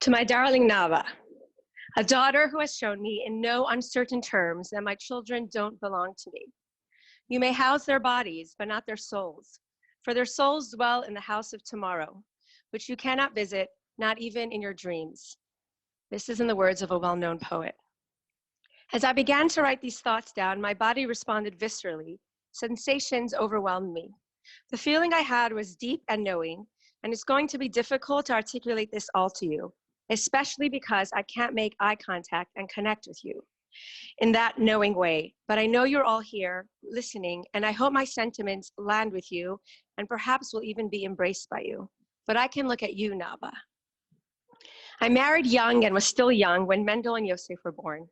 To my darling Nava, a daughter who has shown me in no uncertain terms that my children don't belong to me. You may house their bodies, but not their souls, for their souls dwell in the house of tomorrow, which you cannot visit, not even in your dreams. This is in the words of a well-known poet. As I began to write these thoughts down, my body responded viscerally. Sensations overwhelmed me. The feeling I had was deep and knowing, and it's going to be difficult to articulate this all to you, especially because I can't make eye contact and connect with you in that knowing way. But I know you're all here listening, and I hope my sentiments land with you and perhaps will even be embraced by you. But I can look at you, Nava. I married young and was still young when Mendel and Yosef were born.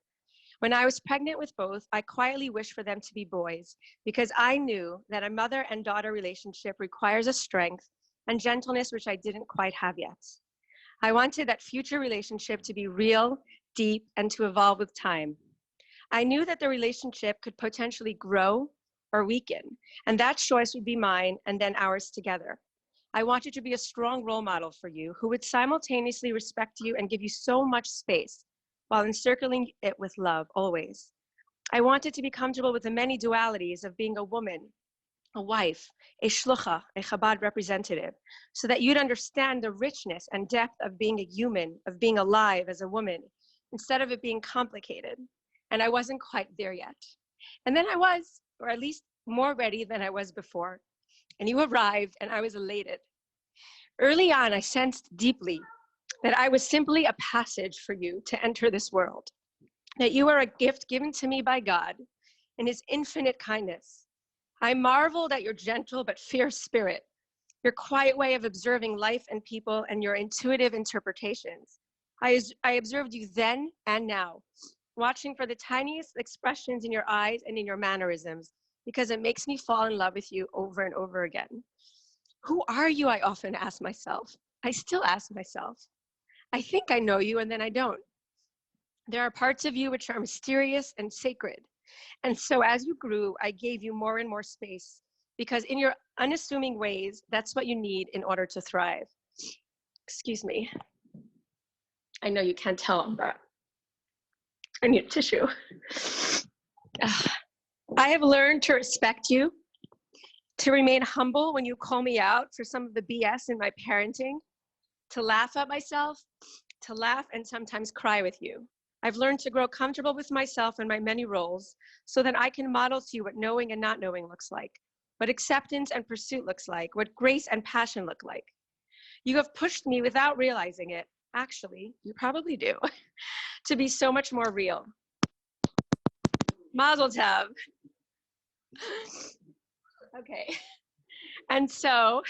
When I was pregnant with both, I quietly wished for them to be boys because I knew that a mother and daughter relationship requires a strength and gentleness which I didn't quite have yet. I wanted that future relationship to be real, deep, and to evolve with time. I knew that the relationship could potentially grow or weaken, and that choice would be mine and then ours together. I wanted to be a strong role model for you who would simultaneously respect you and give you so much space while encircling it with love always. I wanted to be comfortable with the many dualities of being a woman, a wife, a shlucha, a Chabad representative, so that you'd understand the richness and depth of being a human, of being alive as a woman, instead of it being complicated. And I wasn't quite there yet. And then I was, or at least more ready than I was before. And you arrived, and I was elated. Early on, I sensed deeply that I was simply a passage for you to enter this world, that you are a gift given to me by God in his infinite kindness. I marveled at your gentle but fierce spirit, your quiet way of observing life and people, and your intuitive interpretations. I observed you then and now, watching for the tiniest expressions in your eyes and in your mannerisms, because it makes me fall in love with you over and over again. Who are you? I often ask myself. I still ask myself. I think I know you, and then I don't. There are parts of you which are mysterious and sacred. And so as you grew, I gave you more and more space, because in your unassuming ways, that's what you need in order to thrive. Excuse me. I know you can't tell, but I need a tissue. I have learned to respect you, to remain humble when you call me out for some of the BS in my parenting, to laugh at myself, to laugh and sometimes cry with you. I've learned to grow comfortable with myself and my many roles so that I can model to you what knowing and not knowing looks like, what acceptance and pursuit looks like, what grace and passion look like. You have pushed me without realizing it, actually, you probably do, to be so much more real. Mazel tov. Okay. And so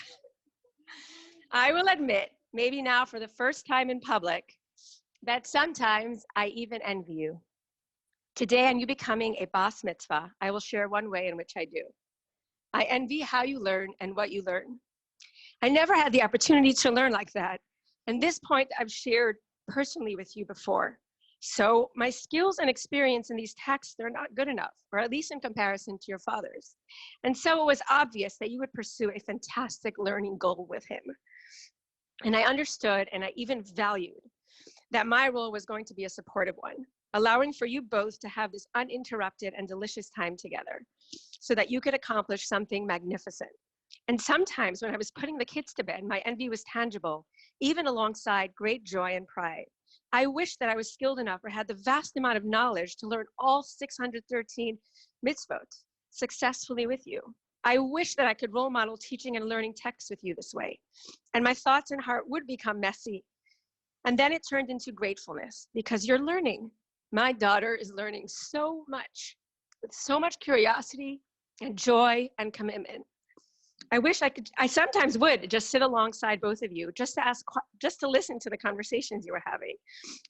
I will admit, maybe now for the first time in public, that sometimes I even envy you. Today, on you becoming a bas mitzvah, I will share one way in which I do. I envy how you learn and what you learn. I never had the opportunity to learn like that. And this point I've shared personally with you before. So my skills and experience in these texts, they're not good enough, or at least in comparison to your father's. And so it was obvious that you would pursue a fantastic learning goal with him. And I understood, and I even valued, that my role was going to be a supportive one, allowing for you both to have this uninterrupted and delicious time together so that you could accomplish something magnificent. And sometimes when I was putting the kids to bed, my envy was tangible, even alongside great joy and pride. I wish that I was skilled enough or had the vast amount of knowledge to learn all 613 mitzvot successfully with you. I wish that I could role model teaching and learning texts with you this way. And my thoughts and heart would become messy. And then it turned into gratefulness because you're learning. My daughter is learning so much with so much curiosity and joy and commitment. I wish I sometimes would just sit alongside both of you, just to listen to the conversations you were having,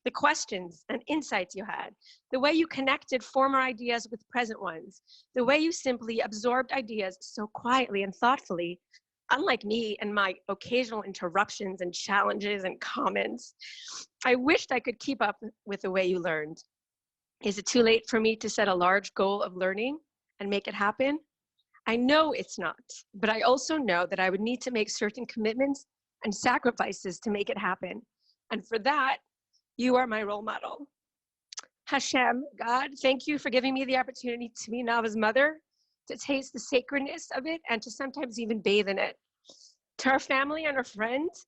the questions and insights you had, the way you connected former ideas with present ones, the way you simply absorbed ideas so quietly and thoughtfully, unlike me and my occasional interruptions and challenges and comments. I wished I could keep up with the way you learned. Is it too late for me to set a large goal of learning and make it happen? I know it's not, but I also know that I would need to make certain commitments and sacrifices to make it happen. And for that, you are my role model. Hashem, God, thank you for giving me the opportunity to be Nava's mother, to taste the sacredness of it, and to sometimes even bathe in it. To our family and our friends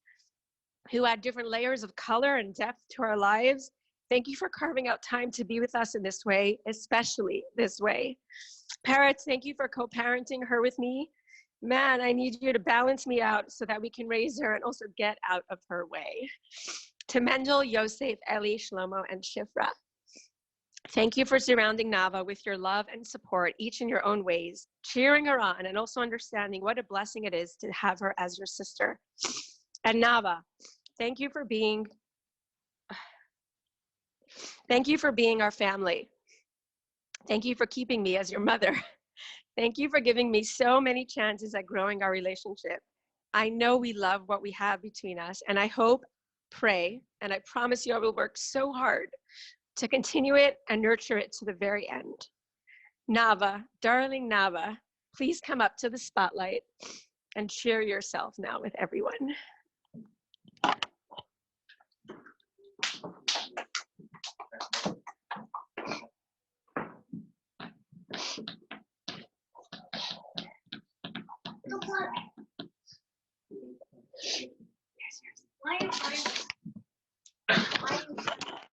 who add different layers of color and depth to our lives, thank you for carving out time to be with us in this way, especially this way. Parrots, thank you for co-parenting her with me. Man, I need you to balance me out so that we can raise her and also get out of her way. To Mendel, Yosef, Eli, Shlomo, and Shifra, thank you for surrounding Nava with your love and support, each in your own ways, cheering her on and also understanding what a blessing it is to have her as your sister. And Nava, thank you for being our family. Thank you for keeping me as your mother. Thank you for giving me so many chances at growing our relationship. I know we love what we have between us, and I hope, pray, and I promise you I will work so hard to continue it and nurture it to the very end. Nava, darling Nava, please come up to the spotlight and share yourself now with everyone.